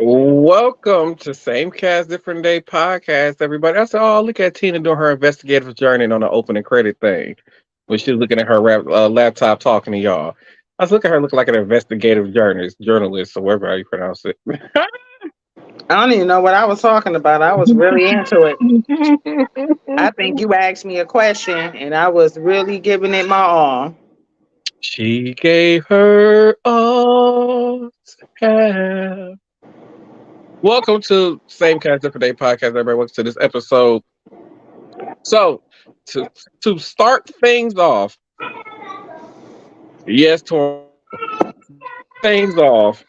Welcome to Same Cast, Different Day podcast, everybody. I said, oh, look at Tina doing her investigative journey on the opening credit thing when she was looking at her laptop talking to y'all. I was looking at her looking like an investigative journalist, or whatever how you pronounce it. I don't even know what I was talking about. I was really into it. I think you asked me a question and I was really giving it my all. She gave her all to have. Welcome to Same Cast, Different Day podcast, everybody. Welcome to this episode. So, to start things off, yes, things off.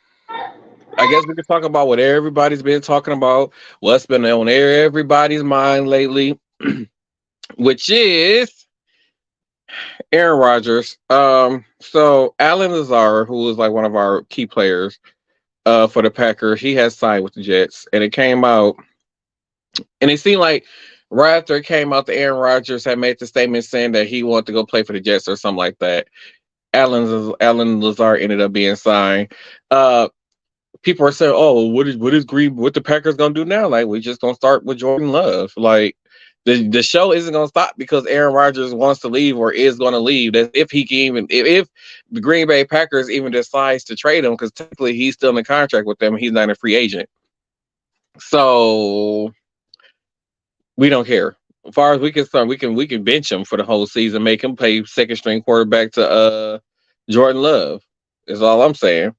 I guess we could talk about what everybody's been talking about, what's been on everybody's mind lately, which is Aaron Rodgers. So Alan Lazar, who was like one of our key players for the Packers, he has signed with the Jets, and it came out, and it seemed like right after it came out, the Aaron Rodgers had made the statement saying that he wanted to go play for the Jets or something like that. Alan Lazar ended up being signed. People are saying, "Oh, what the Packers gonna do now? Like, we just gonna start with Jordan Love? Like, the show isn't gonna stop because Aaron Rodgers wants to leave or is gonna leave. That if he can even if the Green Bay Packers even decides to trade him, because technically he's still in contract with them, he's not a free agent. So we don't care. As far as we concerned, we can bench him for the whole season, make him play second string quarterback to Jordan Love. Is all I'm saying.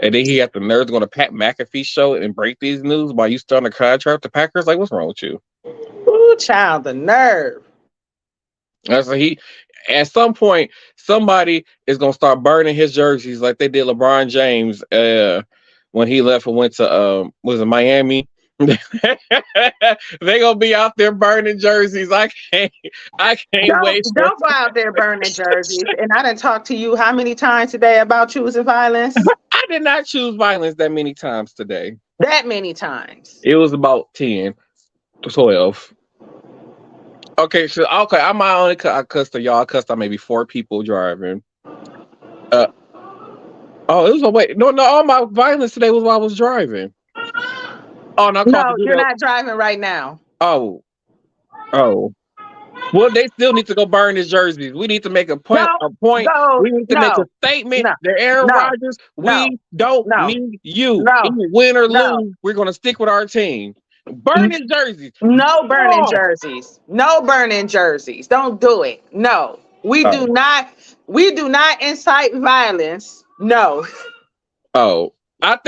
And then he had the nerds going to Pat McAfee show and break these news while you still on the contract. The Packers, like, what's wrong with you? Ooh, child, the nerve. That's like he. At some point, somebody is gonna start burning his jerseys like they did LeBron James when he left and went to was it Miami? They gonna be out there burning jerseys. I can't Don't wait for. don't go out there burning jerseys. And I done talked to you how many times today about choosing violence? I did not choose violence that many times today. That many times. It was about 10, 12. Okay, so okay, I might only I cussed to y'all. I cussed out maybe 4 people driving. Uh oh, it was a wait. No, all my violence today was while I was driving. Oh, and I caught the No, dude you're that. not driving right now. Oh, oh. Well, they still need to go burn his jerseys. We need to make a point. Don't A point. go. We need to make a No, statement. no, That Aaron no, Rodgers. no, We don't no, need you. no, Even win or no. lose, we're gonna stick with our team. Burn his jerseys. No burning Oh. jerseys. No burning jerseys. Don't do it. No. We do not incite violence. No. Oh, I'm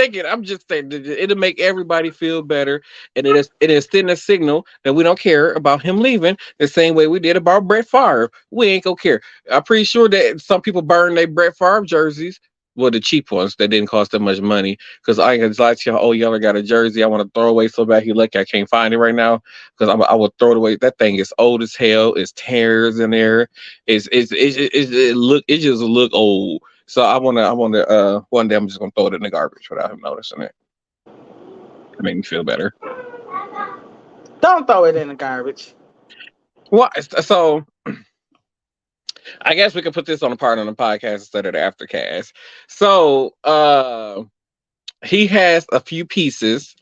just saying that it'll make everybody feel better, and it is sending a signal that we don't care about him leaving the same way we did about Brett Favre. We ain't gonna care. I'm pretty sure that some people burn their Brett Favre jerseys. Well, the cheap ones that didn't cost that much money. Because I ain't gonna lie to you, oh, y'all got a jersey I want to throw away so bad. He lucky I can't find it right now because I would throw it away. That thing is old as hell. It's tears in there. It just look old. So I wanna one day I'm just gonna throw it in the garbage without him noticing it. It make me feel better. Don't throw it in the garbage. Well, so I guess we could put this on a part on the podcast instead of the aftercast. So he has a few pieces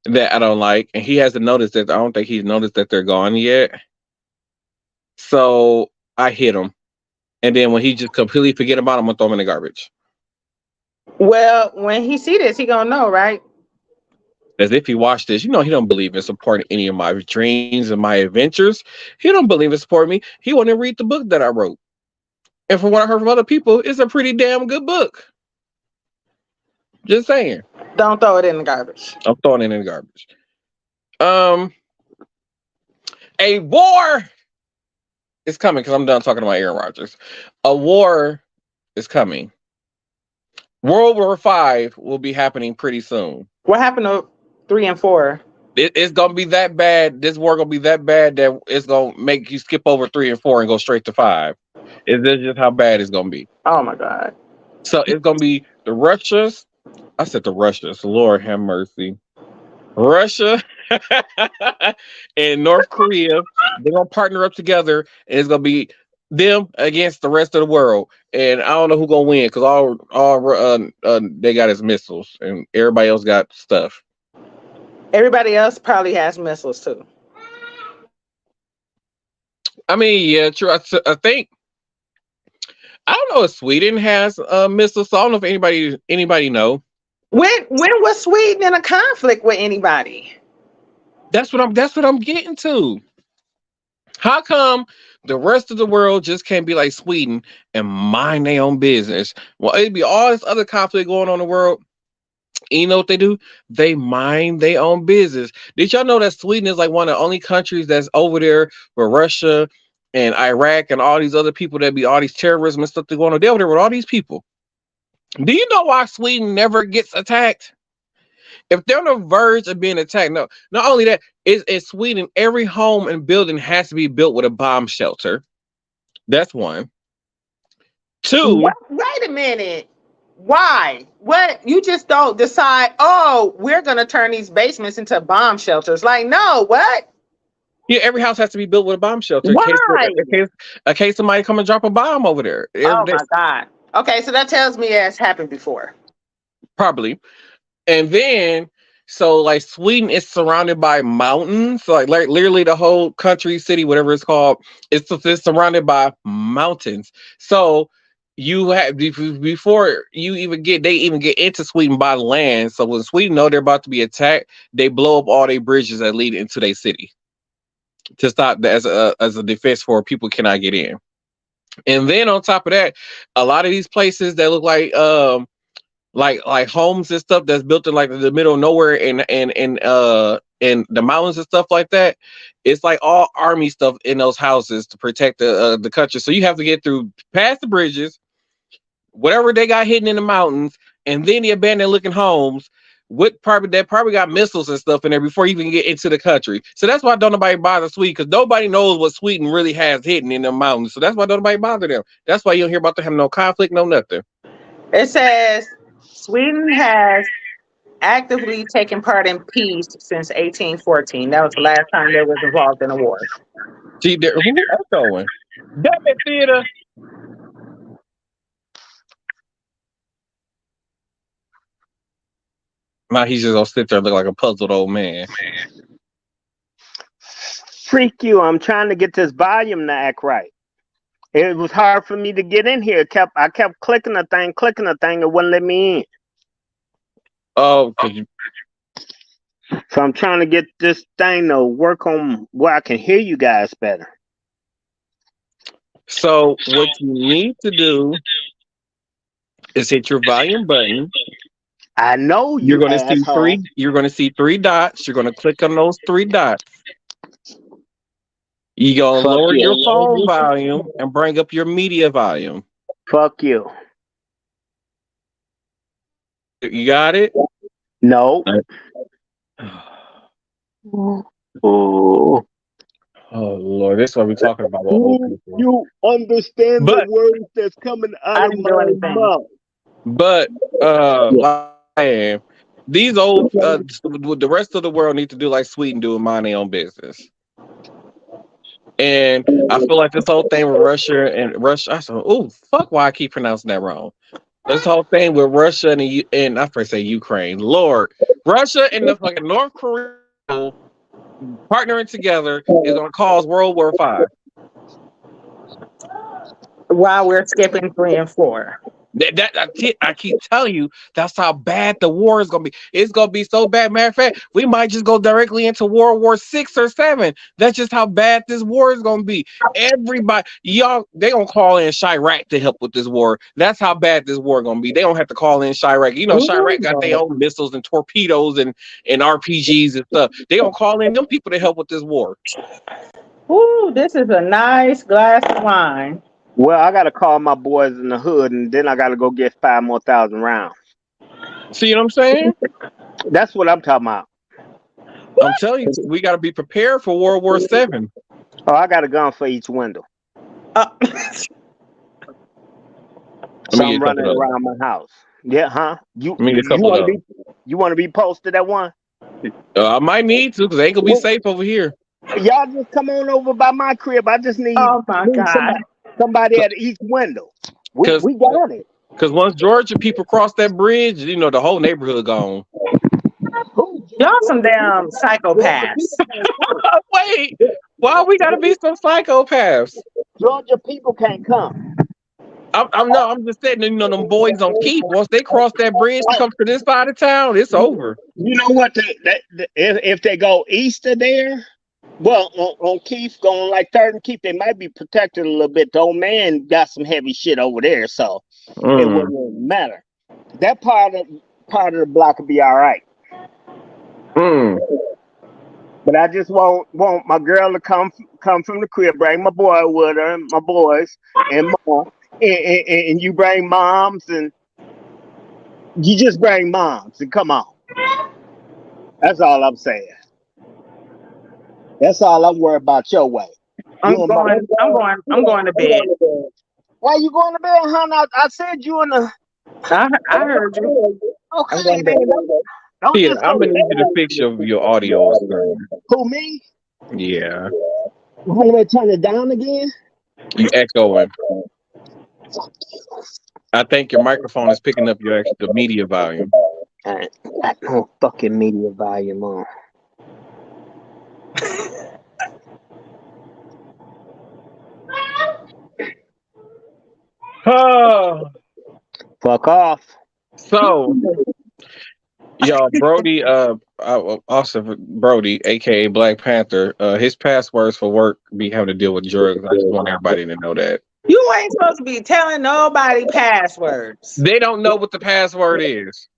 that I don't like, and he hasn't noticed that. I don't think he's noticed that they're gone yet. So I hit him, and then when he just completely forget about them, I'm gonna throw him in the garbage. Well, when he see this, he gonna know, right? As if he watched this, he don't believe in supporting any of my dreams and my adventures. He don't believe in supporting me. He wouldn't read the book that I wrote. And from what I heard from other people, it's a pretty damn good book. Just saying. Don't throw it in the garbage. I'm throwing it in the garbage. Um, a war is coming because I'm done talking about Aaron Rodgers. A war is coming. World War V will be happening pretty soon. What happened to 3 and 4? It's gonna be that bad. This war gonna be that bad that it's gonna make you skip over 3 and 4 and go straight to 5. Is this just how bad it's gonna be? Oh my God. So it's gonna be the Russians. I said the Russians. Lord have mercy. Russia and North Korea. They're gonna partner up together, and it's gonna be them against the rest of the world, and I don't know who gonna win because all they got is missiles, and everybody else got stuff. Everybody else probably has missiles too. I mean, yeah, true. I think I don't know if Sweden has missiles. So I don't know if anybody know. When was Sweden in a conflict with anybody? That's what I'm getting to. How come the rest of the world just can't be like Sweden and mind their own business? Well, it'd be all this other conflict going on in the world. And you know what they do? They mind their own business. Did y'all know that Sweden is like one of the only countries that's over there with Russia and Iraq and all these other people that be all these terrorism and stuff that going on? They over there with all these people. Do you know why Sweden never gets attacked? If they're on the verge of being attacked, no, not only that, in Sweden, every home and building has to be built with a bomb shelter. That's one. Two, What? Wait a minute. Why? What? You just don't decide, oh, we're going to turn these basements into bomb shelters. Like, no, what? yeah, every house has to be built with a bomb shelter Why? in case somebody come and drop a bomb over there. Oh, my God. Okay, so that tells me it's happened before. Probably. And then, so like Sweden is surrounded by mountains. So like literally the whole country, city, whatever it's called, it's surrounded by mountains. So you have before they even get into Sweden by land. So when Sweden know they're about to be attacked, they blow up all their bridges that lead into their city to stop as a defense for people cannot get in. And then on top of that, a lot of these places that look like homes and stuff that's built in like the middle of nowhere and the mountains and stuff like that. It's like all army stuff in those houses to protect the country. So you have to get through past the bridges, whatever they got hidden in the mountains, and then the abandoned looking homes. What probably got missiles and stuff in there before you even get into the country. So that's why don't nobody bother Sweden because nobody knows what Sweden really has hidden in the mountains. So that's why don't nobody bother them. That's why you don't hear about them having no conflict, no nothing. It says Sweden has actively taken part in peace since 1814. That was the last time they was involved in a war. See, who echoing? Damn it, theater. Now he's just gonna sit there and look like a puzzled old man. Freak you! I'm trying to get this volume to act right. It was hard for me to get in here. I kept clicking the thing, it wouldn't let me in. Oh, so I'm trying to get this thing to work on where I can hear you guys better. So what you need to do is hit your volume button. I know you're going to see asshole. three. You're going to see three dots. You're going to click on those three dots. You're going to lower your phone volume and bring up your media volume. Fuck you. You got it? No. Oh Lord, this is what we're talking about. You understand the words that's coming out of my mouth. But these old the rest of the world need to do like Sweden do and mind their own business. And I feel like this whole thing with Russia. I said, oh fuck, why I keep pronouncing that wrong? This whole thing with Russia and I first say Ukraine, Lord, Russia and the fucking North Korea partnering together is going to cause World War V. While we're skipping 3 and 4. I keep telling you, that's how bad the war is going to be. It's going to be so bad. Matter of fact, we might just go directly into World War 6 or 7. That's just how bad this war is going to be. Everybody, y'all, they going to call in Chirac to help with this war. That's how bad this war is going to be. They don't have to call in Chirac. You know, Chirac got their own missiles and torpedoes and RPGs and stuff. They going to call in them people to help with this war. Ooh, this is a nice glass of wine. Well, I got to call my boys in the hood, and then I got to go get 5,000 more rounds. See what I'm saying? That's what I'm talking about. I'm telling you, we got to be prepared for World War 7. Oh, I got a gun for each window. So I'm running around my house. Yeah, huh? You want to be posted at one? I might need to because they ain't gonna be safe over here. Y'all just come on over by my crib. I just need. Oh my God! somebody at each window. Because We got it. once Georgia people cross that bridge, the whole neighborhood gone. Y'all some damn psychopaths. Wait, why we gotta be some psychopaths? Georgia people can't come. I'm just saying, them boys on Keith, once they cross that bridge to come to this side of town, it's over. You know what? If they go east of there, well, on Keith, going like 3rd and Keith, they might be protected a little bit. The old man got some heavy shit over there, so it wouldn't really matter. That part of the block would be all right. But I just want my girl to come from the crib, bring my boy with her, my boys, and mom, and you bring moms, and you just bring moms, and come on. That's all I'm saying. That's all I'm worried about your way. I'm going to bed. Why you going to bed, honey? I said you in the. I heard you. Okay, I'm gonna need you to fix your audio. Who, me? Yeah. You want me to turn it down again? You echoing. I think your microphone is picking up the media volume. I got no fucking media volume on. Oh. Fuck off. So, y'all, Brody, also Brody, aka Black Panther, his passwords for work be having to deal with drugs. I just want everybody to know that. You ain't supposed to be telling nobody passwords. They don't know what the password is.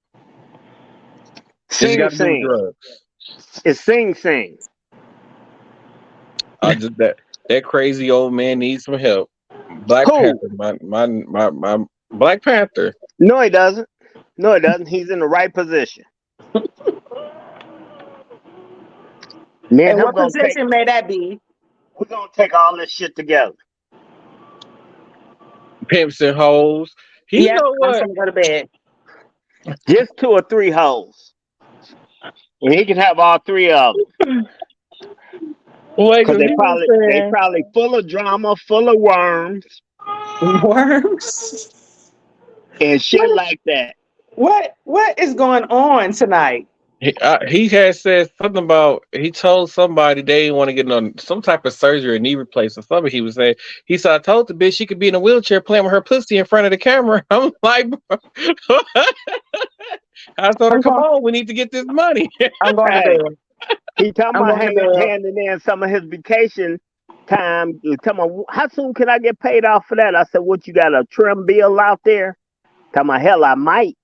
Sing. It's sing. Just that crazy old man needs some help. Black Panther, my Black Panther. No, he doesn't. He's in the right position. Man, and what position may that be? We're gonna take all this shit together. Pimps and hoes. You know what? I'm gonna go to bed. Just 2 or 3 hoes. And he can have all 3 of them. Because they probably full of drama, full of worms. Worms? And shit like that. What is going on tonight? He had said something about, he told somebody they didn't want to get on some type of surgery or knee replacement. Something he was saying. He said, I told the bitch she could be in a wheelchair playing with her pussy in front of the camera. I'm like, I told her, come on, we need to get this money. I'm going to bed. He talking about handing in some of his vacation time. Tell me, how soon can I get paid off for that? I said, what, you got a trim bill out there? Tell me, hell, I might.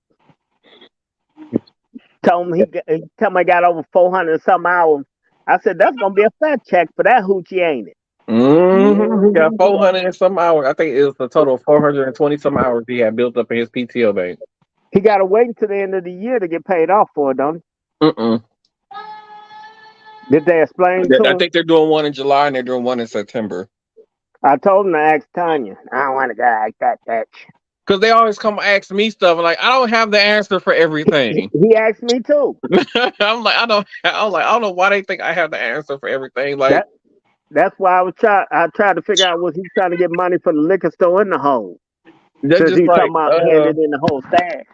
Told him I got over 400 and some hours. I said, that's gonna be a fat check for that hoochie, ain't it? He got 400 and some hours. I think it was a total of 420 some hours he had built up in his PTO bank. He got to wait until the end of the year to get paid off for it, don't he? Did they explain to him? I think they're doing one in July and they're doing one in September. I told him to ask Tanya. I don't want to go like that, bitch. Because they always come ask me stuff. And like, I don't have the answer for everything. He asked me too. I'm like, I don't know why they think I have the answer for everything. Like that's why I tried to figure out, was he trying to get money for the liquor store in the hole? Since he's talking about handing in the whole stash.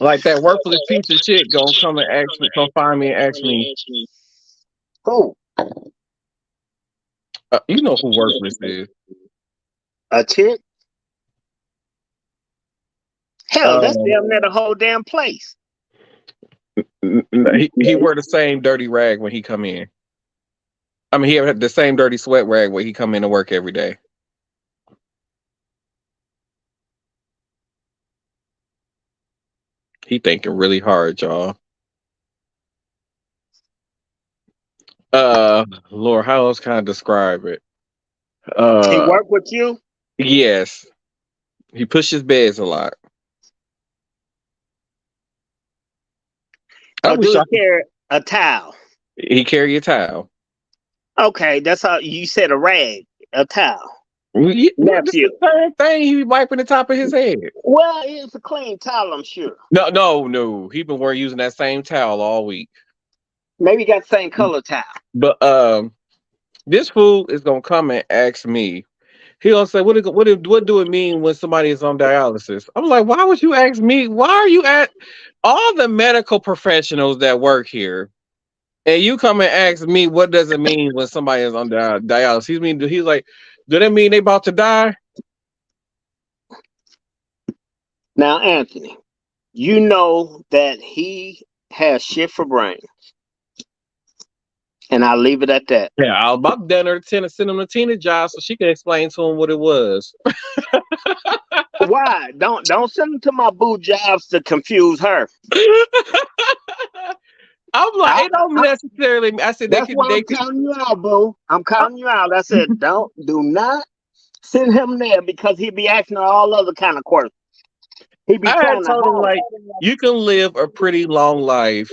Like that worthless piece of shit gonna come and ask me, come find me and ask me. Who? You know who worthless is? A chick? Hell, that's damn near the whole damn place. He wear the same dirty rag when he come in. I mean, he had the same dirty sweat rag when he come in to work every day. He thinking really hard, y'all. Lord, how else can I describe it? He work with you? Yes. He pushes beds a lot. Oh, do he carry a towel? He carry a towel. Okay, that's how you said, a rag, a towel. Yeah, that's the same thing. He be wiping the top of his head. Well, it's a clean towel, I'm sure. No. He been using that same towel all week. Maybe he got the same color towel. But this fool is gonna come and ask me, He'll say, what do it mean when somebody is on dialysis? I'm like, why would you ask me? Why are you at all the medical professionals that work here? And you come and ask me, what does it mean when somebody is on dialysis? He's like, do that mean they about to die? Now, Anthony, you know that he has shit for brain. And I'll leave it at that. Yeah, I was about to send him to Tina job so she can explain to him what it was. Why? Don't send him to my boo jobs to confuse her. I'm like, I, it don't necessarily. I said that's why I'm calling you out, boo. I'm calling you out. I said, do not send him there because he'd be asking all other kind of questions. He'd be I had trying to told him like, you can live a pretty long life,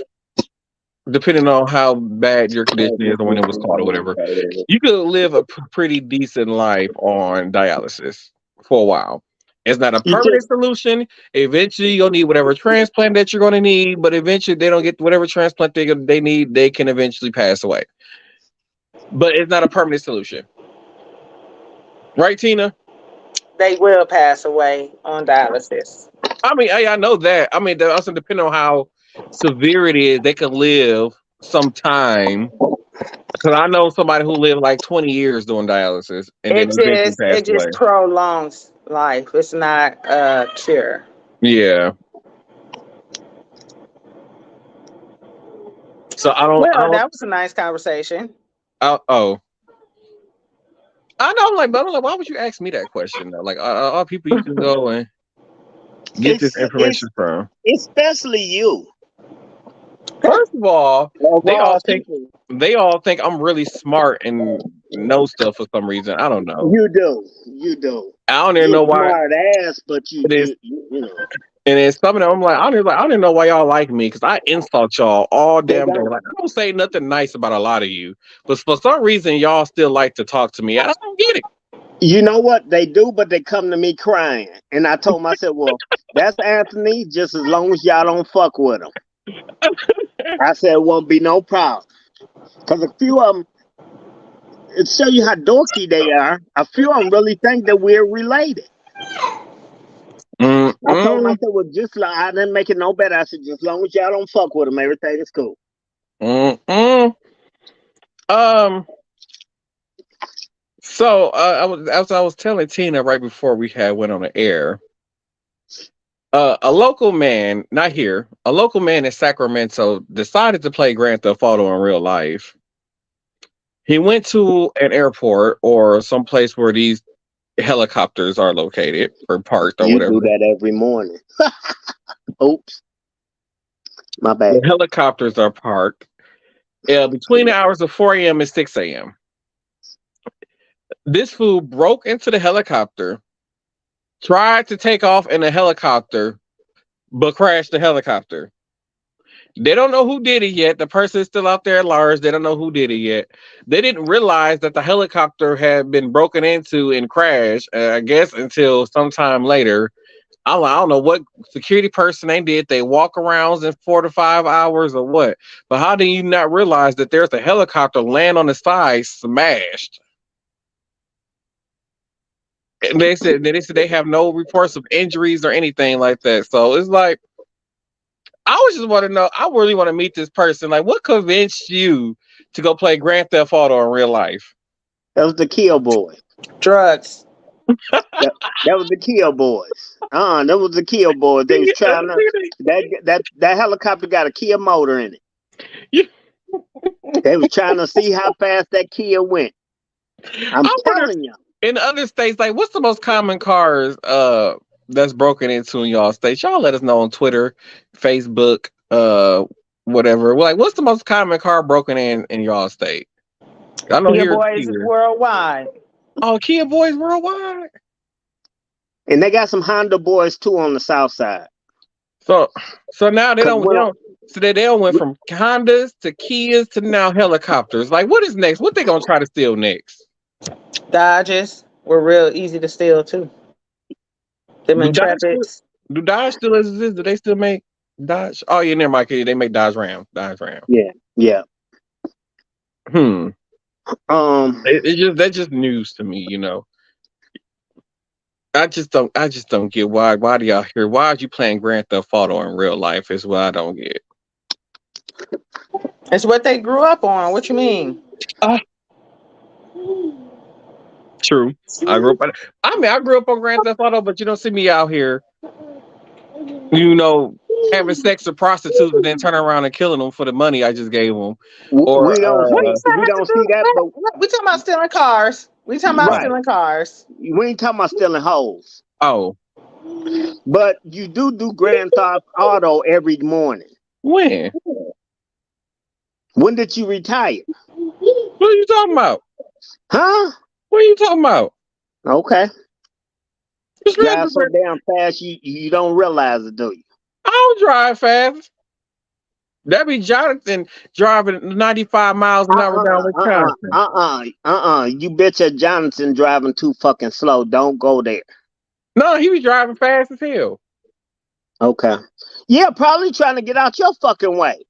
depending on how bad your condition is or when it was caught or whatever. You could live a pretty decent life on dialysis for a while. It's not a permanent solution. Eventually, you'll need whatever transplant that you're going to need, but eventually, they don't get whatever transplant they need. They can eventually pass away, but it's not a permanent solution, right, Tina? They will pass away on dialysis. I mean, I know that. I mean, that also depending on how severe it is, they can live some time. Because I know somebody who lived like 20 years doing dialysis and then eventually passed It away. just prolongs life. It's not a cure. Yeah. So I don't. That was a nice conversation. Oh, I know. But I'm like, why would you ask me that question though? Like, all people you can go and get this information from. Especially you. First of all, they all think I'm really smart and know stuff for some reason. I don't know. You do. I don't even know why. Smart ass, but you know. And then some of them, I'm like, I don't even know why y'all like me because I insult y'all all damn day. Like, I don't say nothing nice about a lot of you, but for some reason, y'all still like to talk to me. I don't get it. You know what they do, but they come to me crying, and I told myself, well, that's Anthony. Just as long as y'all don't fuck with him. I said it won't be no problem. Because a few of them, it show you how dorky they are. A few of them really think that we're related. I told myself, well, just like I didn't make it no better. I said, just as long as y'all don't fuck with them, everything is cool. So I was telling Tina right before we went on the air. A local man, not here, a local man in Sacramento decided to play Grand Theft Auto in real life. He went to an airport or some place where these helicopters are located or parked or whatever. You do that every morning. Oops. My bad. The helicopters are parked between the hours of 4 a.m. and 6 a.m. This fool broke into the helicopter, tried to take off in a helicopter, but crashed the helicopter. They don't know who did it yet. The person is still out there at large. They don't know who did it yet. They didn't realize that the helicopter had been broken into and crashed, I guess, until sometime later. I don't know what security person they did. They walk around in 4 to 5 hours or what. But how do you not realize that there's a helicopter land on the side smashed? And they said they have no reports of injuries or anything like that. So it's like, I was just want to know. I really want to meet this person. Like, what convinced you to go play Grand Theft Auto in real life? That was the Kill Boy. Drugs. that was the Kill Boys. That was the Kill Boys. They was trying to that helicopter got a Kia motor in it. They was trying to see how fast that Kia went. I'm telling you. In other states, like, what's the most common cars that's broken into in y'all states? Y'all let us know on Twitter, Facebook, whatever. Like, what's the most common car broken in y'all state? I know Kia Boys is worldwide. Oh, Kia Boys worldwide. And they got some Honda boys too on the south side. So now they don't went from Hondas to Kias to now helicopters. Like, what is next? What they gonna try to steal next? Dodges were real easy to steal too. Them Intrepids. Do Dodge still exist? Do they still make Dodge? Oh yeah, never mind. They make Dodge Ram. Yeah. That's just news to me. You know, I just don't get why do y'all here? Why are you playing Grand Theft Auto in real life? Is what I don't get. It's what they grew up on. What you mean? Ah, true. I grew up. I grew up on Grand Theft Auto, but you don't see me out here, you know, having sex with prostitutes and then turning around and killing them for the money I just gave them. Or We don't What see does that we have to don't do see that, but with what? We talking about stealing cars. We talking about right. stealing cars. we ain't talking about stealing hoes. Oh, But you do Grand Theft Auto every morning. when? When did you retire? What are you talking about? Huh? What are you talking about? Okay. Just Drive so regular. damn fast you don't realize it, do you? I don't drive fast. That be Jonathan driving 95 miles an hour down Wisconsin. You bitch at Jonathan driving too fucking slow. Don't go there. No, he be driving fast as hell. Okay. Yeah, probably trying to get out your fucking way.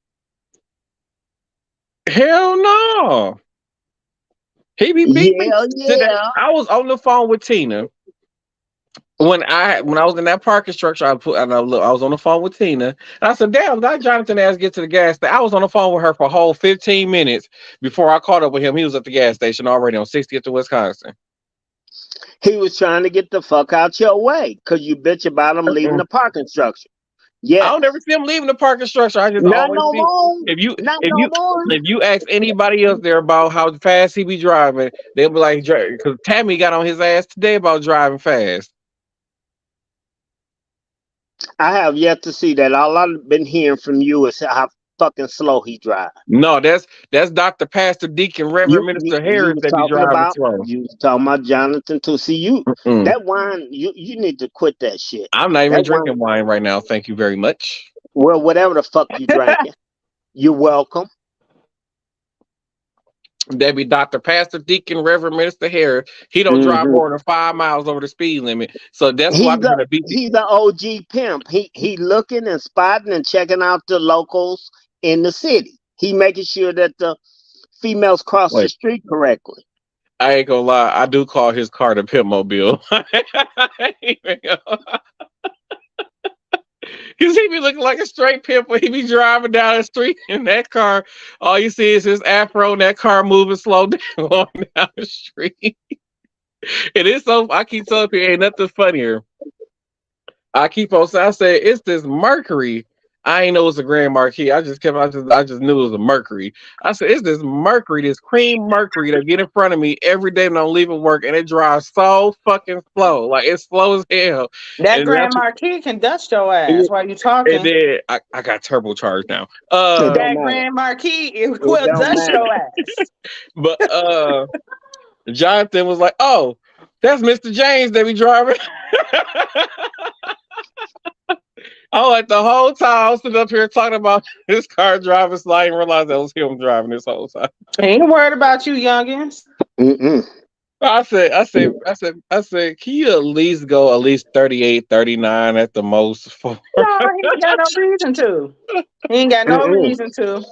Hell no. He be beating me. Yeah, Today, yeah. I was on the phone with Tina when I was in that parking structure. I was on the phone with Tina, and I said, "Damn, that Jonathan ass get to the gas station." I was on the phone with her for a whole 15 minutes before I caught up with him. He was at the gas station already on 60th to Wisconsin. He was trying to get the fuck out your way because you bitch about him leaving Mm-mm. the parking structure. I Yes. don't ever see him leaving the parking structure. I just Not always no see more. if you Not if no you more. if you ask anybody else there about how fast he be driving, they'll be like, because Tammy got on his ass today about driving fast. I have yet to see that. All I've been hearing from you is how fucking slow he drives. No, that's Dr. Pastor Deacon Reverend Minister You Harris was that be talking driving about slow. you was talking about Jonathan too. See you Mm-mm. that wine. You need to quit that shit. I'm not even That wine. drinking wine right now. Thank you very much. Well, whatever the fuck you drinking, you're welcome. That be Dr. Pastor Deacon Reverend Minister Harris. He don't drive Hmm. more than 5 miles over the speed limit. So that's why I'm He's a gonna beat the he's a OG pimp. He looking and spotting and checking out the locals in the city. He making sure that the females cross the wait. street correctly. I ain't gonna lie, I do call his car the pimp mobile. Cause he be looking like a straight pimp when he be driving down the street in that car. All you see is his afro and that car moving slow down going down the street. It is so I keep telling people ain't nothing funnier. I keep on saying I said it's this Mercury. I ain't know it's a Grand Marquis. I just knew it was a Mercury. I said it's this Mercury, this cream Mercury that get in front of me every day when I'm leaving work and it drives so fucking slow. Like it's slow as hell. That And Grand that's Marquis can dust your ass it, while you and talking. then I got turbocharged now. It don't That matter. Grand Marquis it It will don't dust matter. your ass. but Jonathan was like, "Oh, that's Mr. James that be driving." I like the whole time I was sitting up here talking about this car driving, so I didn't realize that was him driving this whole time. He ain't worried about you, youngins. Mm-mm. I said, can you at least go at least 38, 39 at the most for No, he ain't got no reason to. He ain't got no Mm-mm. reason to.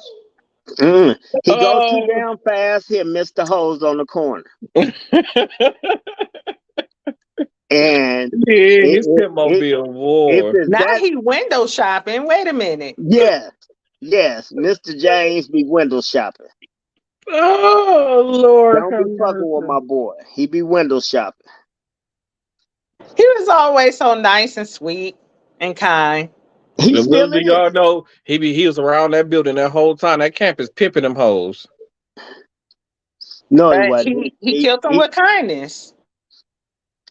Mm. He go too Oh damn fast. He'll miss the hoes on the corner. And yeah, it, his it, pit it, mobile if war. it's Now that, he window shopping. Wait a minute. yes, Mr. James be window shopping. Oh Lord Don't have be fucking with mercy. my boy. He be window shopping. He was always so nice and sweet and kind. He And little still do is. y'all know he was around that building that whole time. That campus pimping them hoes. No, he But wasn't. he killed them with kindness.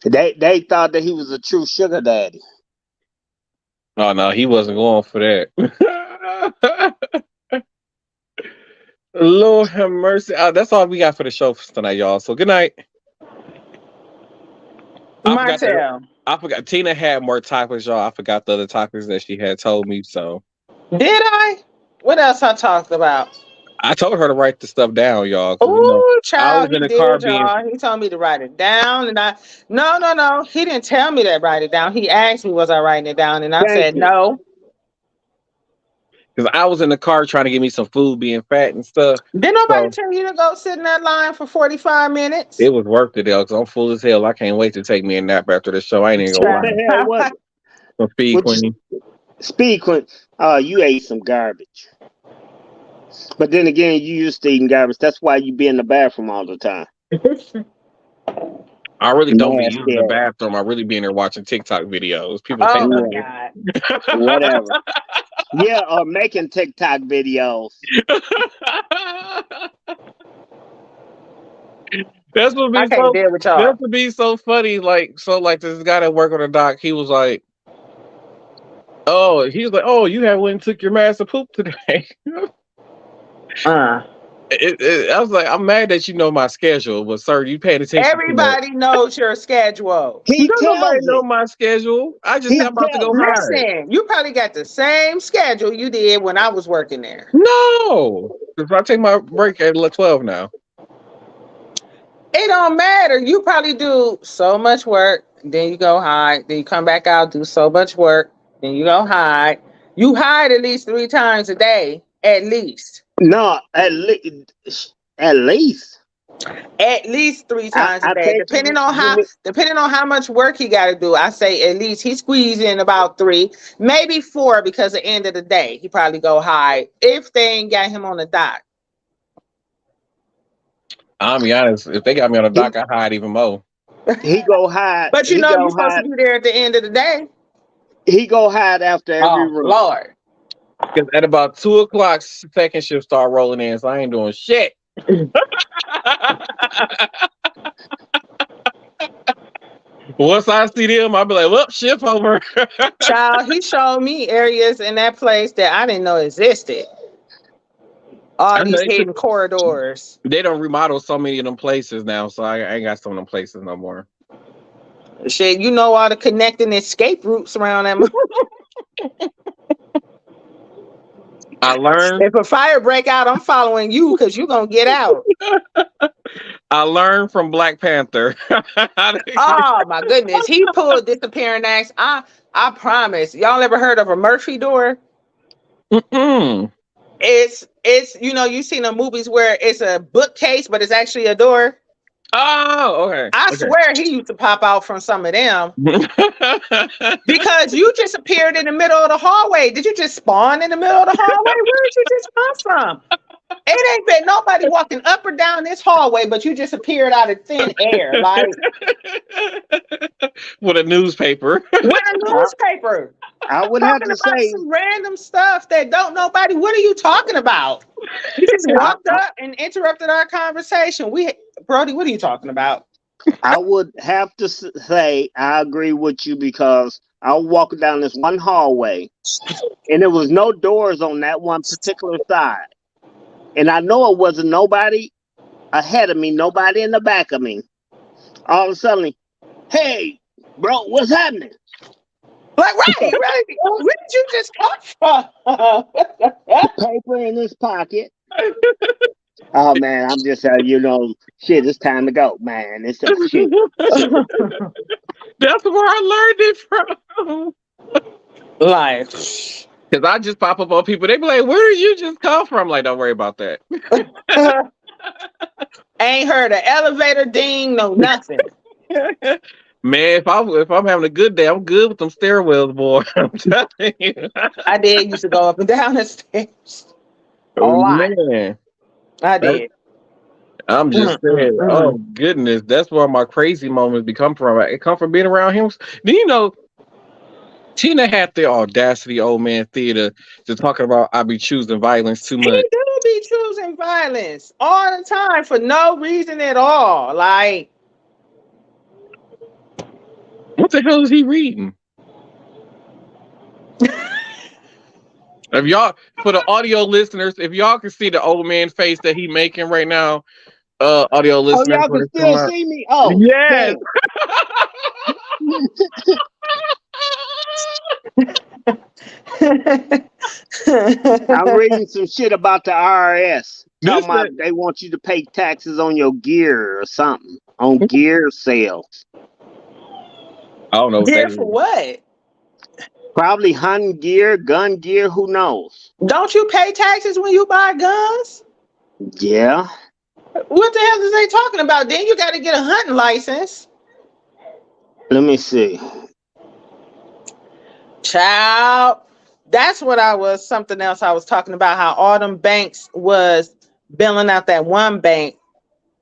They thought that he was a true sugar daddy. Oh no, he wasn't going for that. Lord have mercy. That's all we got for the show for tonight, y'all. So good night. I forgot that. Martel, I forgot Tina had more topics, y'all. I forgot the other topics that she had told me. So did I? What else I talked about? I told her to write the stuff down, y'all, because Oh, I was child, in he the car did, being y'all. He told me to write it down, and I no. He didn't tell me to write it down. He asked me was I writing it down, and I Thank said you. no. because I was in the car trying to get me some food, being fat and stuff. Did nobody So tell you to go sit in that line for 45 minutes? it was worth it, though, because I'm full as hell. I can't wait to take me a nap after the show. I ain't even gonna What lie. the hell was it? Some speed What queen. Speed Queen. You ate some garbage. But then again, you used to eating garbage. That's why you be in the bathroom all the time. I really don't be using the Nasty. bathroom. I really be in there watching TikTok videos. People pay Oh my money. God. Whatever. Yeah, or making TikTok videos. That's what I be can't so. deal with y'all. That's what be so funny. Like this guy that work on the dock. He was like, "Oh, he's like, oh, you have went and took your massive poop today." I was like, I'm mad that you know my schedule, but sir, you paid attention. Everybody knows your schedule. He Don't nobody tells know it. my schedule. I just He said I'm about to go tells hide. Listen, you probably got the same schedule you did when I was working there. No, because I take my break at 12 now. It don't matter. You probably do so much work, then you go hide, then you come back out, do so much work, then you go hide. You hide at least 3 times a day, at least. No, at least. At least 3 times a I day, think depending on how much work he got to do. I say at least he squeezed in about 3, maybe 4, because at the end of the day he probably go hide if they ain't got him on the dock. I'll be honest. If they got me on the dock, I hide even more. he go hide. But He you're go supposed to hide. be there at the end of the day. He go hide after every Oh room. Lord. Because at about 2 o'clock, second shift start rolling in, so I ain't doing shit. Once I see them, I'll be like, "Well, shift over." Child, he showed me areas in that place that I didn't know existed. All I know these hidden corridors. they don't remodel so many of them places now, so I ain't got some of them places no more. Shit, you know all the connecting escape routes around them. I learned. If a fire break out, I'm following you because you're gonna get out. I learned from Black Panther. Oh my goodness. He pulled disappearing acts. I promise. Y'all ever heard of a Murphy door? Mm-mm. It's you've seen the movies where it's a bookcase, but it's actually a door. Oh, okay. I swear he used to pop out from some of them. Because you just appeared in the middle of the hallway. Did you just spawn in the middle of the hallway? Where did you just come from? It ain't been nobody walking up or down this hallway, but you just appeared out of thin air, like with a newspaper. with a newspaper. I would have Talking to about say, some random stuff that don't nobody. What are you talking about? You just walked up and interrupted our conversation. Brody, what are you talking about? I would have to say I agree with you because I was walking down this one hallway and there was no doors on that one particular side. And I know it wasn't nobody ahead of me, nobody in the back of me. All of a sudden, hey, bro, what's happening? Like, right. Where did you just come from? Paper in his pocket. Oh man, I'm just shit, it's time to go, man. It's just shit. That's where I learned it from. Like, because I just pop up on people. They be like, "Where did you just come from?" Like, don't worry about that. ain't heard an elevator ding, no nothing. Man, if I'm having a good day, I'm good with them stairwells, boy. I'm telling you. I did used to go up and down the stairs. A lot. Man, I did. I'm just saying. Oh goodness, that's where my crazy moments become from. It come from being around him. Do you know? Tina had the audacity, old man theater, to talking about I be choosing violence too He much. do be choosing violence all the time for no reason at all. Like, What the hell is he reading? If y'all, for the audio listeners, if y'all can see the old man face that he making right now, audio Oh, listeners, y'all can still see me? Oh, yes. I'm reading some shit about the IRS. Talking about they want you to pay taxes on your gear or something. On gear sales. I don't know what gear that for is. what? Probably hunting gear, gun gear. Who knows? Don't you pay taxes when you buy guns? Yeah. What the hell is they talking about? Then you got to get a hunting license. Let me see. Child, that's what something else I was talking about, how all them banks was billing out that one bank,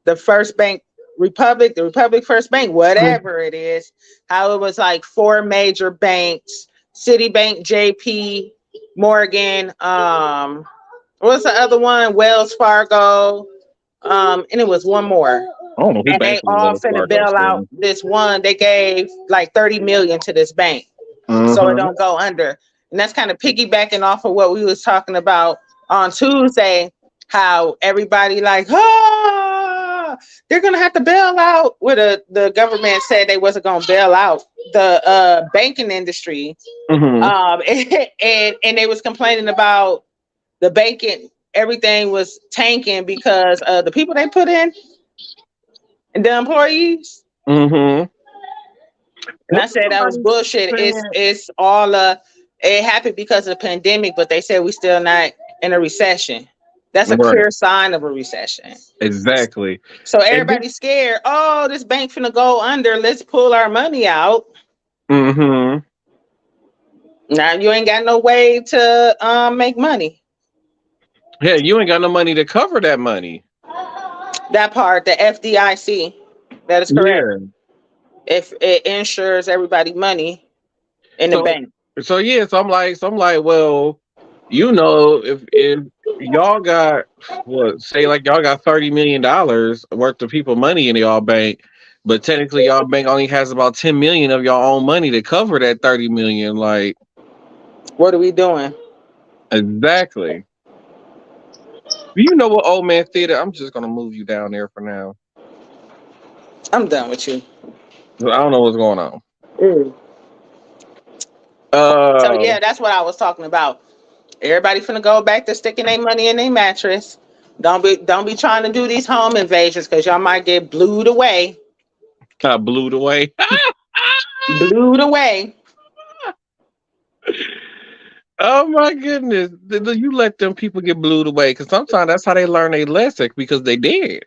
the First Bank Republic, the Republic First Bank, whatever it is, how it was like 4 major banks, Citibank, JP, Morgan, what's the other one? Wells Fargo, and it was one more. I don't know who And they banking with all Wells finna Fargo bail out still. this one. They gave like 30 million to this bank so it don't go under. And that's kind of piggybacking off of what we was talking about on Tuesday, how everybody like, they're gonna have to bail out. Where the government said they wasn't gonna bail out the banking industry, and they was complaining about the banking. Everything was tanking because the people they put in and the employees. And I said that was bullshit. It's all it happened because of the pandemic, but they said we still not in a recession. That's a clear sign of a recession. Exactly. So everybody's scared. Oh, this bank finna go under. Let's pull our money out. Now you ain't got no way to make money. Yeah, you ain't got no money to cover that money. That part, the FDIC. That is correct. Yeah. If it insures everybody money in the bank. So I'm like, well, you know, if y'all got y'all got $30 million worth of people money in y'all bank, but technically y'all bank only has about 10 million of your own money to cover that 30 million. Like, what are we doing? Exactly. You know what, Old Man Theater? I'm just gonna move you down there for now. I'm done with you. I don't know what's going on. So yeah, that's what I was talking about. Everybody finna go back to sticking their money in their mattress. Don't be trying to do these home invasions because y'all might get blued away. Blued away. Blued away. Oh my goodness! You let them people get blued away because sometimes that's how they learn their lesson because they did.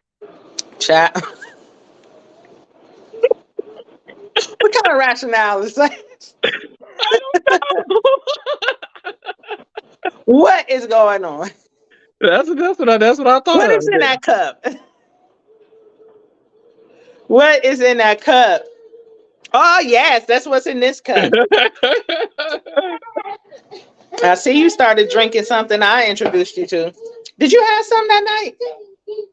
Chat. What kind of rationale is that? I don't know. What is going on? That's what I thought. What is in that cup? What is in that cup? Oh yes, that's what's in this cup. I see you started drinking something I introduced you to. Did you have some that night?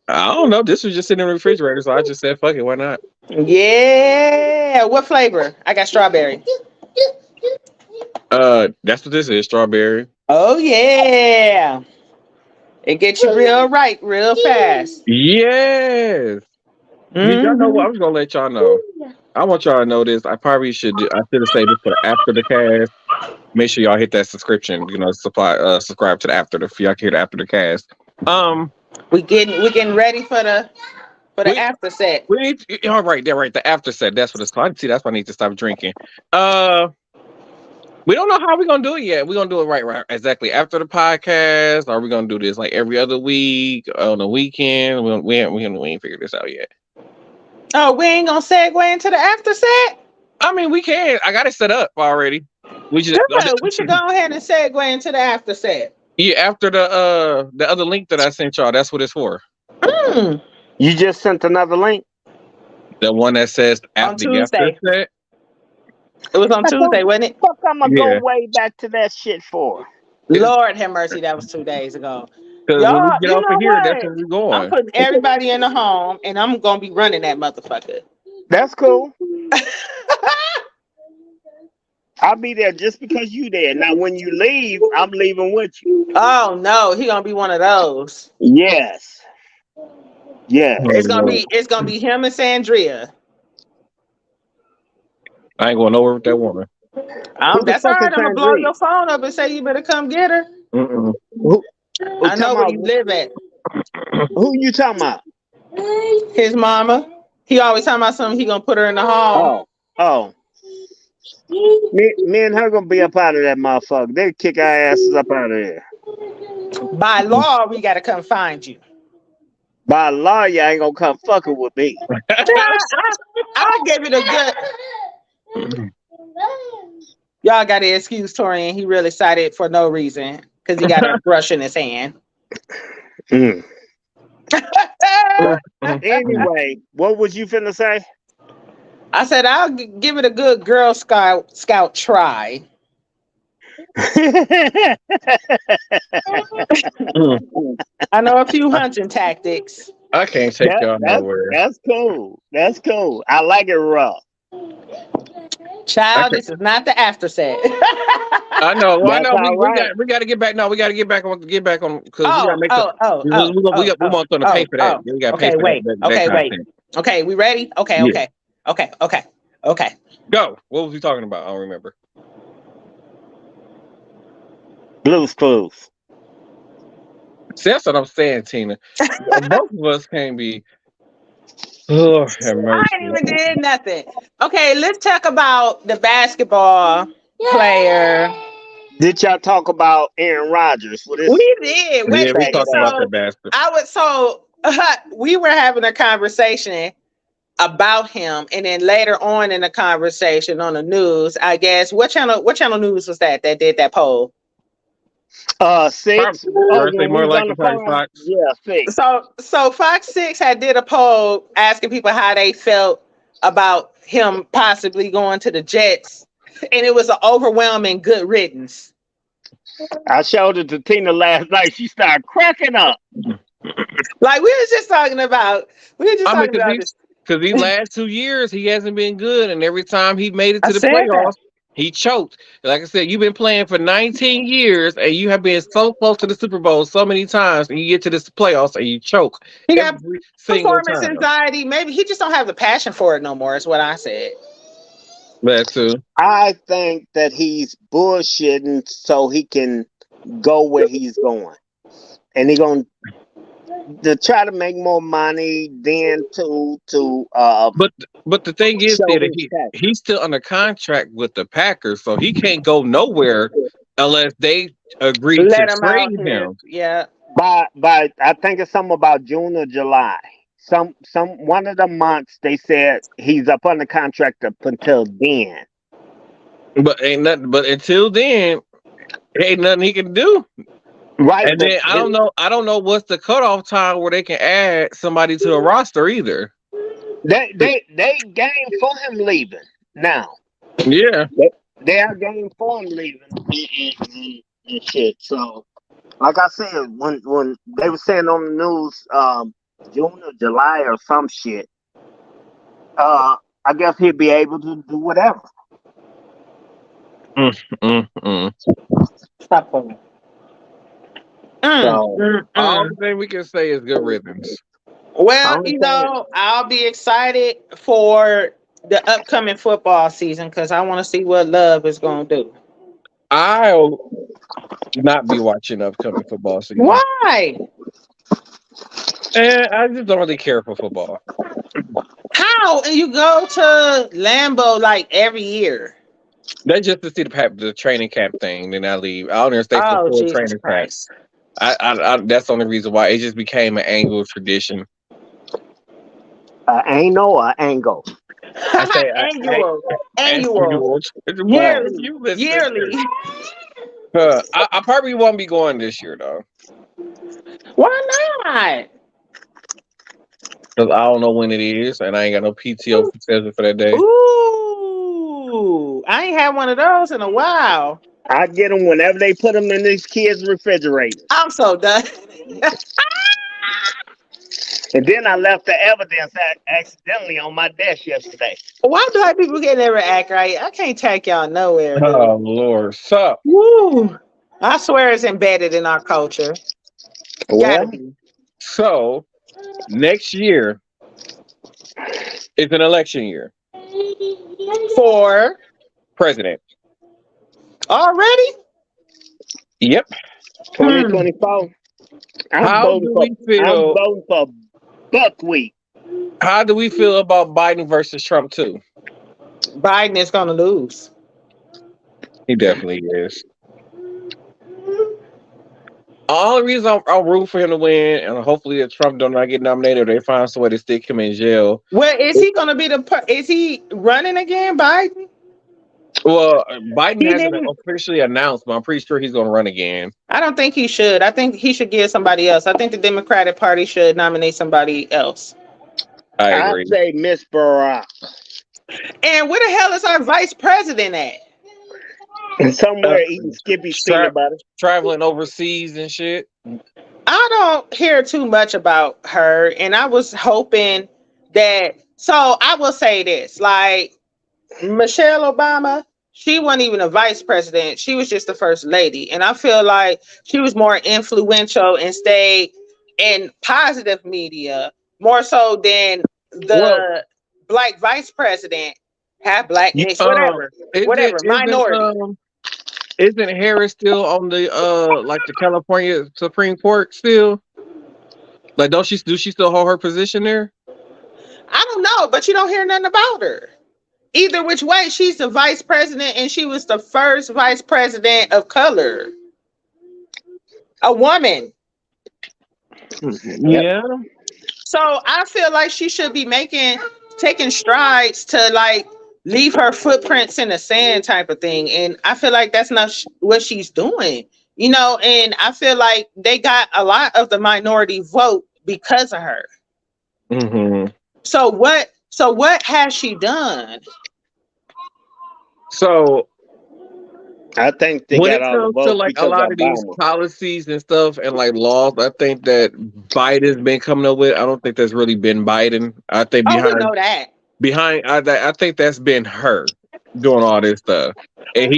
I don't know. This was just sitting in the refrigerator, so I just said, "Fuck it, why not?" Yeah. What flavor? I got strawberry. That's what this is, strawberry. Oh yeah. It gets you real right, real fast. Yes. Did y'all know what? I was gonna let y'all know. I want y'all to know this. I should have saved this for after the cast. Make sure y'all hit that subscription. You know, subscribe to the after the y'all can hear the after the cast. We getting ready for the after set. All right, the after set. That's what it's called. See, that's why I need to stop drinking. We don't know how we're gonna do it yet. We're gonna do it right exactly after the podcast. Are we gonna do this like every other week on the weekend? We ain't figured this out yet. Oh, we ain't gonna segue into the after set? I mean, we can. I got it set up already. We should go ahead and segue into the after set. Yeah, after the other link that I sent y'all. That's what it's for. You just sent another link. The one that says after the after set. It was on Tuesday, wasn't it? Fuck, I'm gonna go way back to that shit for. Lord have mercy, that was 2 days ago. Y'all, when we get off of here, that's where we're going. I'm putting everybody in the home, and I'm gonna be running that motherfucker. That's cool. I'll be there just because you there. Now, when you leave, I'm leaving with you. Oh no, he gonna be one of those. Yes. Yeah. It's gonna be him and Sandria. I ain't going nowhere with that woman. That's all right. I'm gonna blow your phone up and say you better come get her. I know where you live at. Who you talking about? His mama. He always talking about something. He gonna put her in the hall. Oh. Me and her gonna be up out of that motherfucker. They kick our asses up out of there. By law, we got to come find you. By law, you ain't gonna come fucking with me. I give it a good. Y'all got to excuse Torian. He really excited for no reason because he got a brush in his hand. Mm. Anyway, what was you finna say? I said I'll give it a good Girl Scout try. I know a few hunting tactics. I can't take y'all nowhere. That's cool. That's cool. I like it rough. Child, this is not the after set. I know. Well, I know. Right. We got to get back. No, we got to get back on because we got to make we want them to pay for that. We got to pay for that. Okay, we ready? Okay. Go. What was we talking about? I don't remember. Blues Clues. See, that's what I'm saying, Tina. Both of us can't be. Oh, have mercy. I ain't even did nothing. Okay, let's talk about the basketball player. Did y'all talk about Aaron Rodgers? We did. Yeah, we talked about the basketball. We were having a conversation about him, and then later on in the conversation on the news, I guess what channel news was that did that poll? 6. More likely Fox. Yeah, 6. So Fox 6 had did a poll asking people how they felt about him possibly going to the Jets, and it was an overwhelming good riddance. I showed it to Tina last night. She started cracking up. Like we were just talking about this. Because these last 2 years he hasn't been good, and every time he made it to the playoffs, he choked. Like I said, you've been playing for 19 years, and you have been so close to the Super Bowl so many times, and you get to this playoffs and you choke. He got performance anxiety. Maybe he just don't have the passion for it no more. Is what I said. That too. I think that he's bullshitting so he can go where he's going, and he's going to try to make more money. Then But the thing is that he's still under contract with the Packers, so he can't go nowhere unless they agree to trade him. Yeah. By I think it's something about June or July. One of the months they said he's up under contract up until then. But ain't nothing. But until then, ain't nothing he can do. Right. And then I don't know what's the cutoff time where they can add somebody to the roster either. They game for him leaving now. Yeah. They are game for him leaving and shit. So, like I said, when they were saying on the news, June or July or some shit, I guess he'll be able to do whatever. Stop for me. All thing we can say is good riddance. Well, I'll be excited for the upcoming football season because I want to see what Love is going to do. I'll not be watching upcoming football season. Why? And I just don't really care for football. How? You go to Lambeau like every year. That's just to see the training camp thing. Then I leave. I don't understand the full training camp. I that's the only reason why it just became an annual tradition. Angle. I say annual. Yearly. I probably won't be going this year though. Why not? Because I don't know when it is, and I ain't got no PTO scheduled for that day. Ooh, I ain't had one of those in a while. I get them whenever they put them in these kids' refrigerators. I'm so done. And then I left the evidence accidentally on my desk yesterday. Why black people can never act right? I can't take y'all nowhere. Dude. Oh Lord, sup? Woo! I swear it's embedded in our culture. Well, so next year is an election year for president. Already? Yep. 2024. I'm voting for buckwheat. How do we feel about Biden versus Trump too? Biden is going to lose. He definitely is. All the reason I'm rooting for him to win, and hopefully that Trump do not get nominated, or they find some way to stick him in jail. Well, is he going to be is he running again, Biden? Well, Biden He hasn't didn't. officially announced, but I'm pretty sure he's going to run again. I don't think he should. I think he should give somebody else. I think the Democratic Party should nominate somebody else. I I agree. say Miss Barack. And where the hell is our vice president at? Somewhere eating Skippy's peanut butter. Traveling overseas and shit. I don't hear too much about her, and I was hoping that. So I will say this: like Michelle Obama, she wasn't even a vice president; she was just the first lady, and I feel like she was more influential and stayed in positive media more so than the black vice president, half black, whatever, minority. Isn't Harris still on the like the California Supreme Court still? Like, do she still hold her position there? I don't know, but you don't hear nothing about her. Either which way, she's the vice president, and she was the first vice president of color, a woman. Yeah. So I feel like she should be taking strides to like leave her footprints in the sand type of thing. And I feel like that's not what she's doing, and I feel like they got a lot of the minority vote because of her. Mm-hmm. So what has she done? So I think they when got it all the comes votes to like a lot of these policies and stuff and like laws, I think that Biden's been coming up with. I don't think that's really been Biden. I think we know that. I think that's been her doing all this stuff, and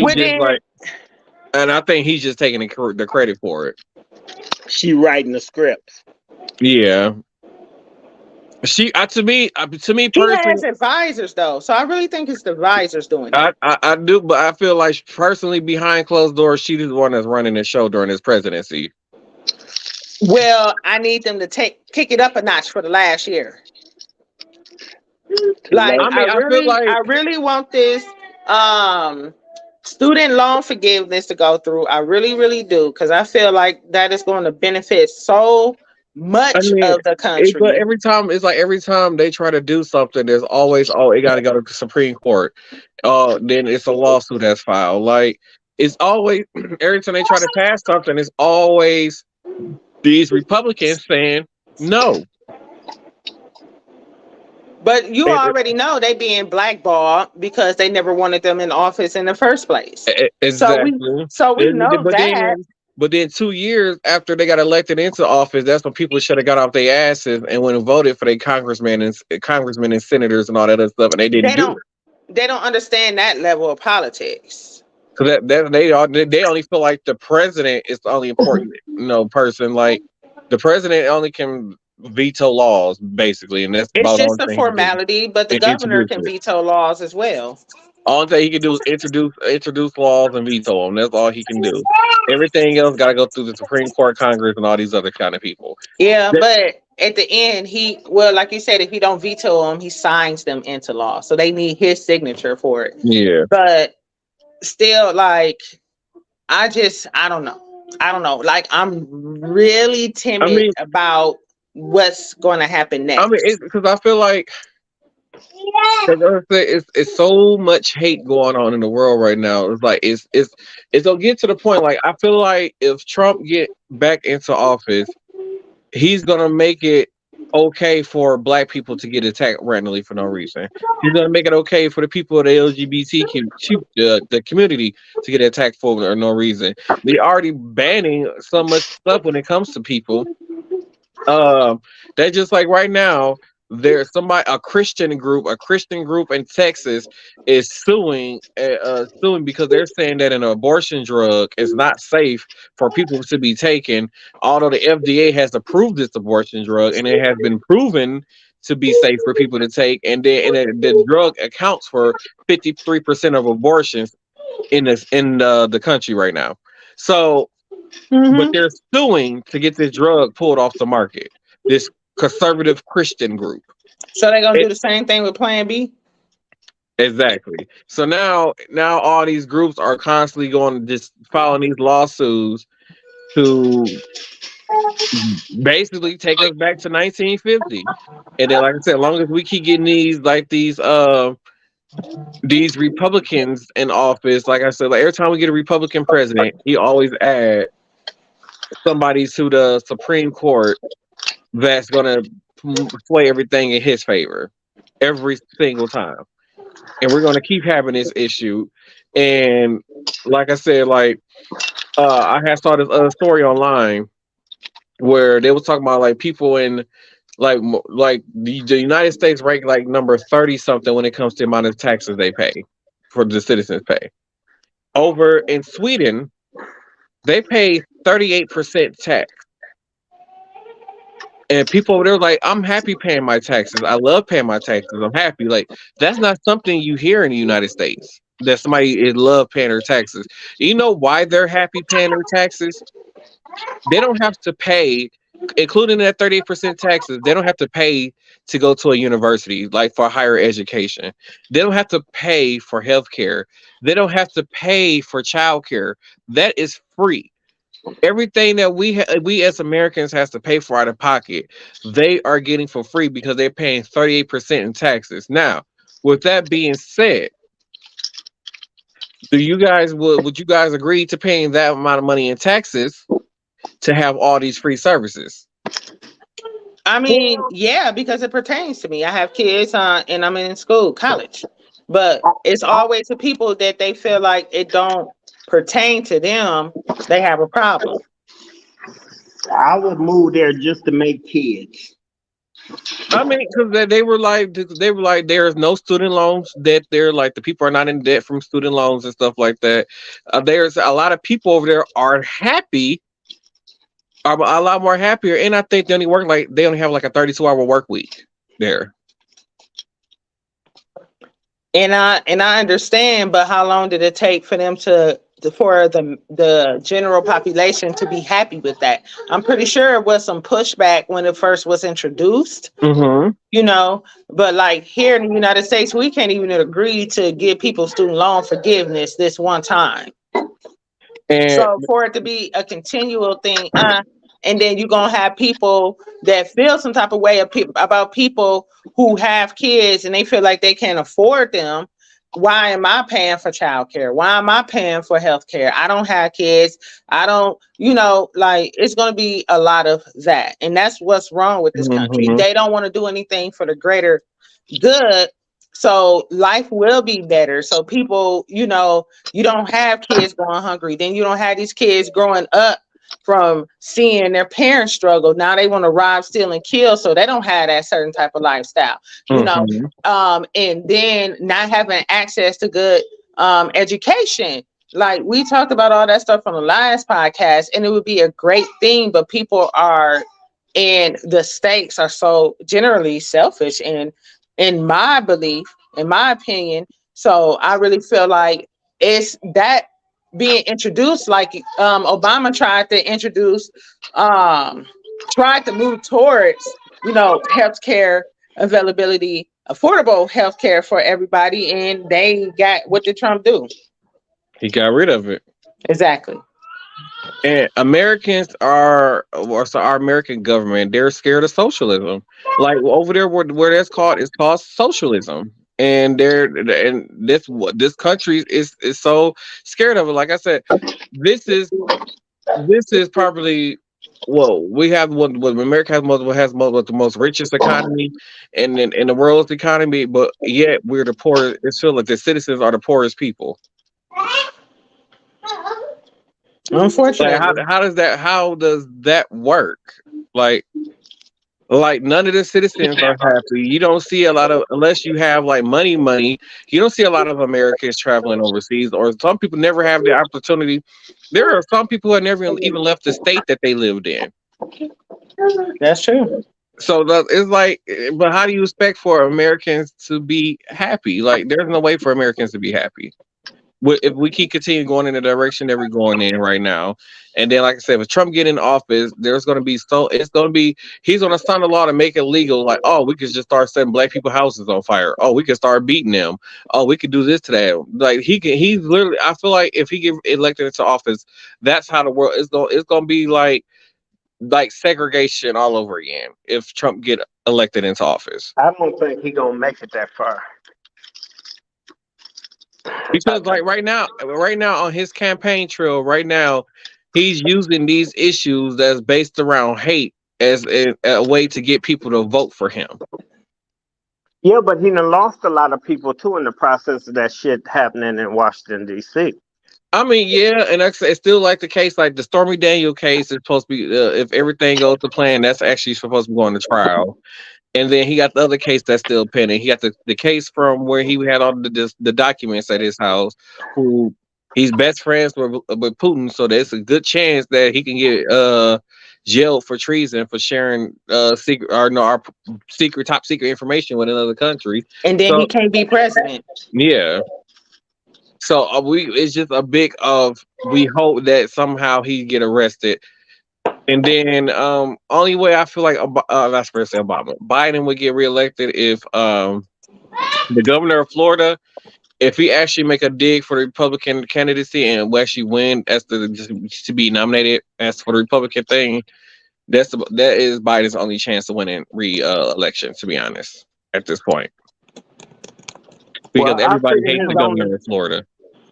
and I think he's just taking the credit for it. She writing the scripts. Yeah, to me personally, he has advisors though, so I really think it's the advisors doing it. I do, but I feel like personally behind closed doors, she's the one that's running the show during his presidency. Well, I need them to kick it up a notch for the last year. Like I really want this student loan forgiveness to go through. I really, really do, because I feel like that is going to benefit so much of the country. But every time they try to do something, there's always it got to go to the Supreme Court. Then it's a lawsuit that's filed. Like it's always every time they try to pass something, it's always these Republicans saying no. But you already know they being blackballed because they never wanted them in office in the first place. Exactly. So we know that. But then 2 years after they got elected into office, that's when people should have got off their asses and went and voted for their congressmen and senators and all that other stuff, and they didn't do it. They don't understand that level of politics. Because they only feel like the president is the only important person. Like the president only can veto laws basically, and that's it's just a formality. But the governor can veto laws as well. All thing he can do is introduce laws and veto them. That's all he can do. Everything else got to go through the Supreme Court, Congress, and all these other kind of people. Yeah, but at the end, like you said, if he don't veto them, he signs them into law. So they need his signature for it. Yeah. But still, like, I don't know. Like, I'm really timid about what's going to happen next. I mean, because I feel like it's so much hate going on in the world right now. It's like it's gonna get to the point. Like I feel like if Trump get back into office, he's gonna make it okay for black people to get attacked randomly for no reason. He's gonna make it okay for the people of the LGBT the community to get attacked for no reason. They're already banning so much stuff when it comes to people. That just like right now. There's a Christian group in Texas is suing because they're saying that an abortion drug is not safe for people to be taken, although the FDA has approved this abortion drug and it has been proven to be safe for people to take, and the drug accounts for 53% of abortions in the country right now. So, but they're suing to get this drug pulled off the market. This conservative Christian group. So they're gonna do the same thing with Plan B? Exactly. So now all these groups are constantly going to just filing these lawsuits to basically take us back to 1950. And then, like I said, as long as we keep getting these Republicans in office, like I said, like every time we get a Republican president, he always add somebody to the Supreme Court that's gonna sway everything in his favor every single time. And we're gonna keep having this issue. And like I said, like I had saw this other story online where they was talking about like people in like the United States rank like number 30 something when it comes to the amount of taxes they pay for the citizens pay. Over in Sweden, they pay 38% tax. And people over there like, I'm happy paying my taxes. I love paying my taxes. I'm happy. Like that's not something you hear in the United States. That somebody is love paying their taxes. You know why they're happy paying their taxes? They don't have to pay, including that 38% taxes, they don't have to pay to go to a university, like for higher education. They don't have to pay for healthcare. They don't have to pay for childcare. That is free. Everything that we as Americans has to pay for out of pocket, they are getting for free because they're paying 38% in taxes. Now, with that being said, do you guys would you guys agree to paying that amount of money in taxes to have all these free services? I mean, yeah, because it pertains to me. I have kids, and I'm in school, college, but it's always the people that they feel like it don't pertain to them. They have a problem. I would move there just to make kids. I mean, because they were like, there's no student loans that they're like the people are not in debt from student loans and stuff like that. There's a lot of people over there are happy, are a lot more happier, and I think they only have like a 32-hour work week there. And I understand, but how long did it take for them for the general population to be happy with that? I'm pretty sure it was some pushback when it first was introduced, Mm-hmm. but like here in the United States, we can't even agree to give people student loan forgiveness this one time. And So for it to be a continual thing, and then you're gonna have people that feel some type of way about people who have kids and they feel like they can't afford them. Why am I paying for childcare? Why am I paying for healthcare? I don't have kids. I don't, like it's gonna be a lot of that. And that's what's wrong with this country. hmm They don't want to do anything for the greater good. So life will be better. So people, you don't have kids going hungry. Then you don't have these kids growing up from seeing their parents struggle. Now they want to rob, steal, and kill. So they don't have that certain type of lifestyle, hmm and then not having access to good education. Like we talked about all that stuff on the last podcast, and it would be a great thing, but people are and the stakes are so generally selfish and in my belief, in my opinion. So I really feel like it's that being introduced, like Obama tried to introduce, tried to move towards, healthcare availability, affordable healthcare for everybody, and they got what did Trump do? he got rid of it. Exactly. And Americans or so our American government, they're scared of socialism. Like over there, where that's called, it's called socialism. And this country is so scared of it. Like I said, this is this is probably, well, we have what America has the most richest economy in the world's economy, but yet we're the poorest. It's feel like the citizens are the poorest people. Like Unfortunately. how does that work? Like like none of the citizens are happy. You don't see a lot of, unless you have like money. You don't see a lot of Americans traveling overseas, or some people never have the opportunity. There are some people who have never even left the state that they lived in. That's true. So it's like, but how do you expect for Americans to be happy? Like, there's no way for Americans to be happy. if we keep continuing going in the direction that we're going in right now, and then like I said, if Trump get in office, there's going to be it's going to be he's going to sign a law to make it legal. Like, oh, we could just start setting black people houses on fire. Oh, we could start beating them. Oh, we could do this to that. Like he can. He's literally. I feel like if he get elected into office, that's how the world is going. It's going to be like segregation all over again if Trump get elected into office. I don't think he gonna make it that far. Because like right now on his campaign trail, right now, he's using these issues that's based around hate as a way to get people to vote for him. Yeah, but he done lost a lot of people too in the process of that shit happening in Washington D.C. I mean, yeah, and it's still like the case, like the Stormy Daniel case is supposed to be, if everything goes to plan, that's actually supposed to be going to trial. And then he got the other case that's still pending. He got the case from where he had all the documents at his house. Who he's best friends with Putin, so there's a good chance that he can get jailed for treason for sharing secret or no our secret top secret information with another country. And then So he can't be president. yeah, so it's just a big of we hope that somehow he get arrested. And then only way I feel like that's first Obama. Biden would get reelected if the governor of Florida, if he actually make a dig for the Republican candidacy and will actually win as to be nominated as for the Republican thing, that is Biden's only chance to win in re-election, to be honest, at this point. Because Well, everybody hates the governor of Florida.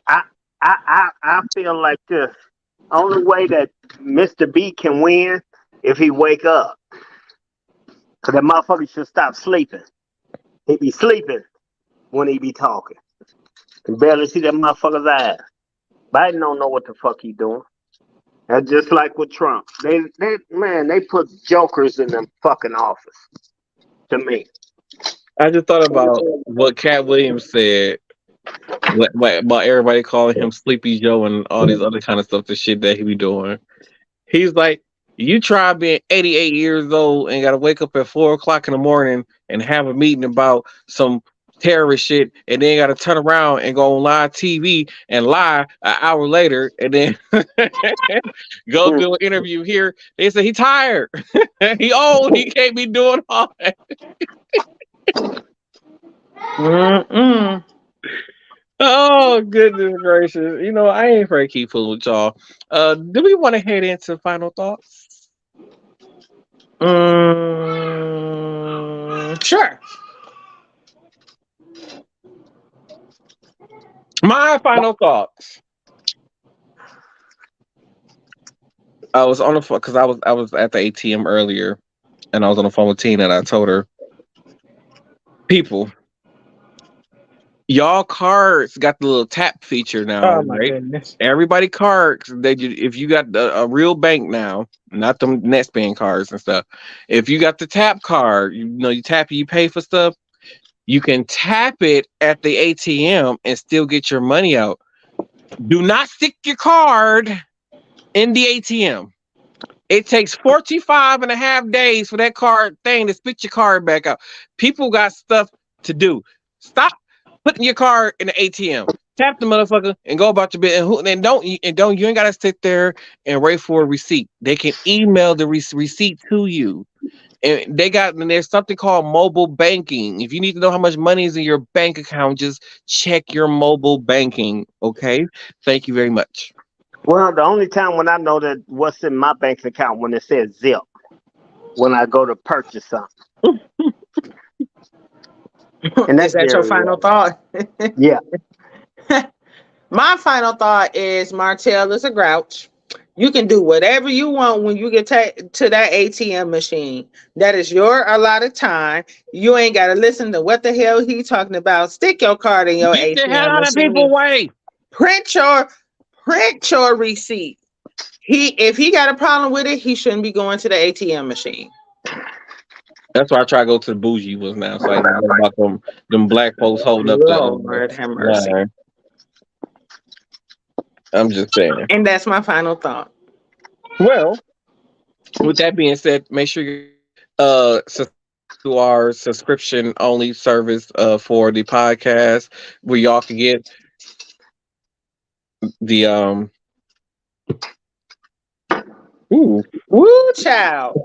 I feel like this. Only way that Mr. B can win if he wake up. Cause that motherfucker should stop sleeping. He be sleeping when he be talking. Can barely see that motherfucker's eyes. Biden don't know what the fuck he doing. That's just like with Trump. They put jokers in them fucking office. To me. I just thought about what Cat Williams said about everybody calling him Sleepy Joe and all these other kind of stuff, the shit that he be doing. He's like, you try being 88 years old and gotta wake up at 4 o'clock in the morning and have a meeting about some terrorist shit, and then gotta turn around and go on live TV and lie an hour later, and then go do an interview here. They say he tired, he old, he can't be doing all that. Oh goodness gracious! You know I ain't afraid to keep fooling with y'all. Do we want to head into final thoughts? Sure. My final thoughts. I was on the phone because I was at the ATM earlier, and I was on the phone with Tina, and I told her, people, y'all cards got the little tap feature now, Oh my right? goodness. Everybody cards if you got a real bank now, not them Netspan cards and stuff. If you got the tap card, you tap it, you pay for stuff. You can tap it at the ATM and still get your money out. Do not stick your card in the ATM. It takes 45 and a half days for that card thing to spit your card back out. People got stuff to do. Stop putting your card in the ATM. Tap the motherfucker and go about your business. And don't you ain't gotta sit there and wait for a receipt. They can email the receipt to you. And there's something called mobile banking. If you need to know how much money is in your bank account, just check your mobile banking. Okay. Thank you very much. Well, the only time when I know that what's in my bank account when it says zip, when I go to purchase something. And is that your final thought? Yeah. My final thought is Martel is a grouch. You can do whatever you want when you get to that ATM machine. That is your allotted time. You ain't got to listen to what the hell he talking about. Stick your card in your ATM Get the hell out of machine. people's way. Print your receipt. If he got a problem with it, he shouldn't be going to the ATM machine. That's why I try to go to the bougie ones now. So I know about them black folks holding up Lord have mercy. line. I'm just saying. And that's my final thought. Well, with that being said, make sure you subscribe to our subscription only service for the podcast where y'all can get The Woo, child.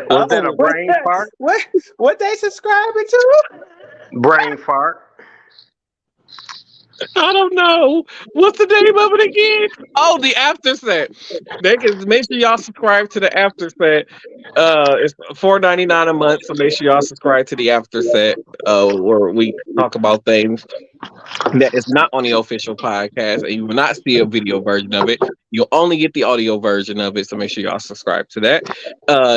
Was that a What, brain fart? what they subscribing to? Brain fart. I don't know. What's the name of it again? Oh, the after set. They can make sure y'all subscribe to the after set. It's $4.99 a month, so make sure y'all subscribe to the after set. Where we talk about things that is not on the official podcast, and you will not see a video version of it. You'll only get the audio version of it, so make sure y'all subscribe to that.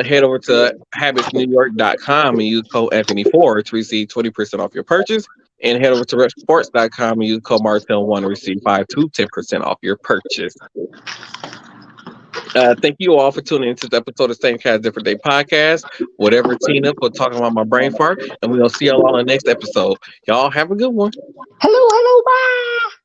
Head over to habitsnewyork.com and use code Anthony4 to receive 20% off your purchase. And head over to repsports.com and use code Martel1 to receive 5 to 10% off your purchase. Thank you all for tuning into this episode of Same Cast Different Day podcast. Whatever Tina for talking about my brain fart, and we'll see y'all on the next episode. Y'all have a good one. Hello, bye.